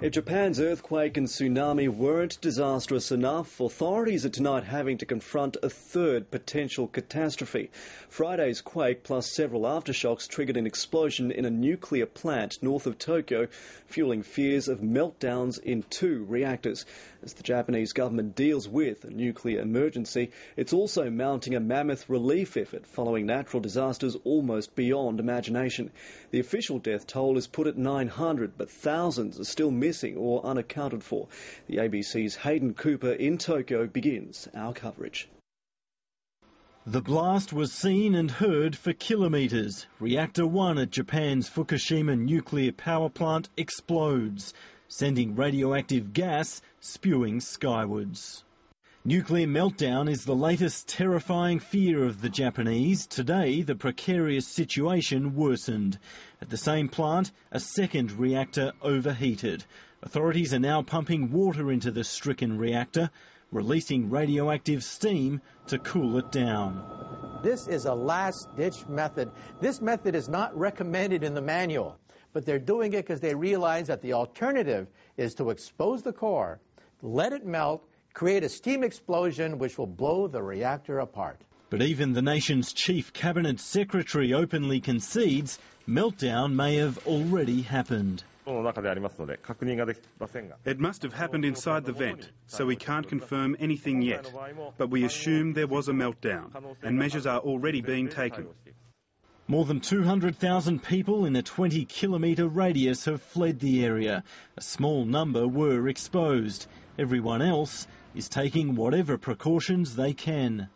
If Japan's earthquake and tsunami weren't disastrous enough, authorities are tonight having to confront a third potential catastrophe. Friday's quake plus several aftershocks triggered an explosion in a nuclear plant north of Tokyo, fueling fears of meltdowns in 2 reactors. As the Japanese government deals with a nuclear emergency, it's also mounting a mammoth relief effort following natural disasters almost beyond imagination. The official death toll is put at 900, but thousands are still missing or unaccounted for. The ABC's Hayden Cooper in Tokyo begins our coverage. The blast was seen and heard for kilometres. Reactor 1 at Japan's Fukushima nuclear power plant explodes, sending radioactive gas spewing skywards. Nuclear meltdown is the latest terrifying fear of the Japanese. Today, the precarious situation worsened. At the same plant, a second reactor overheated. Authorities are now pumping water into the stricken reactor, releasing radioactive steam to cool it down. This is a last-ditch method. This method is not recommended in the manual, but they're doing it because they realize that the alternative is to expose the core, let it melt, create a steam explosion which will blow the reactor apart. But even the nation's chief cabinet secretary openly concedes meltdown may have already happened. It must have happened inside the vent, so we can't confirm anything yet. But we assume there was a meltdown, and measures are already being taken. More than 200,000 people in a 20-kilometre radius have fled the area. A small number were exposed. Everyone else is taking whatever precautions they can.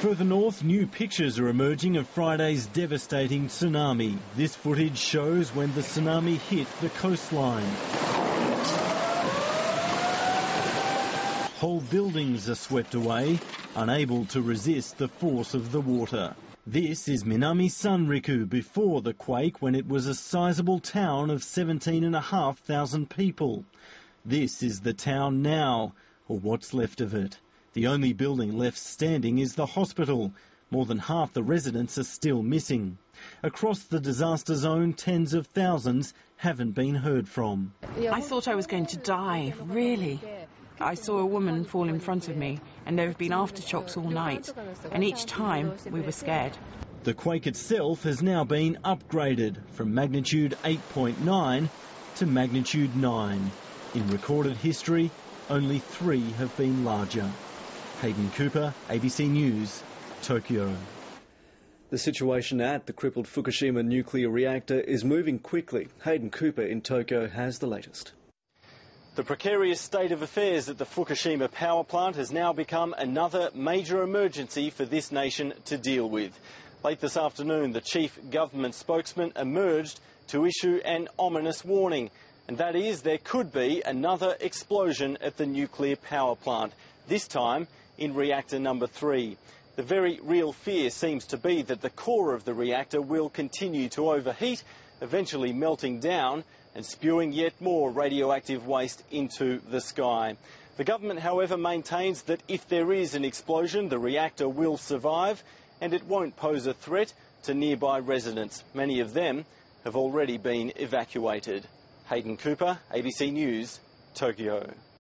Further north, new pictures are emerging of Friday's devastating tsunami. This footage shows when the tsunami hit the coastline. Whole buildings are swept away, unable to resist the force of the water. This is Minami Sanriku before the quake, when it was a sizable town of 17,500 people. This is the town now, or what's left of it. The only building left standing is the hospital. More than half the residents are still missing. Across the disaster zone, tens of thousands haven't been heard from. I thought I was going to die, really. I saw a woman fall in front of me, and there have been aftershocks all night, and each time we were scared. The quake itself has now been upgraded from magnitude 8.9 to magnitude 9. In recorded history, only 3 have been larger. Hayden Cooper, ABC News, Tokyo. The situation at the crippled Fukushima nuclear reactor is moving quickly. Hayden Cooper in Tokyo has the latest. The precarious state of affairs at the Fukushima power plant has now become another major emergency for this nation to deal with. Late this afternoon, the chief government spokesman emerged to issue an ominous warning, and that is there could be another explosion at the nuclear power plant, this time in reactor number 3. The very real fear seems to be that the core of the reactor will continue to overheat, eventually melting down and spewing yet more radioactive waste into the sky. The government, however, maintains that if there is an explosion, the reactor will survive and it won't pose a threat to nearby residents. Many of them have already been evacuated. Hayden Cooper, ABC News, Tokyo.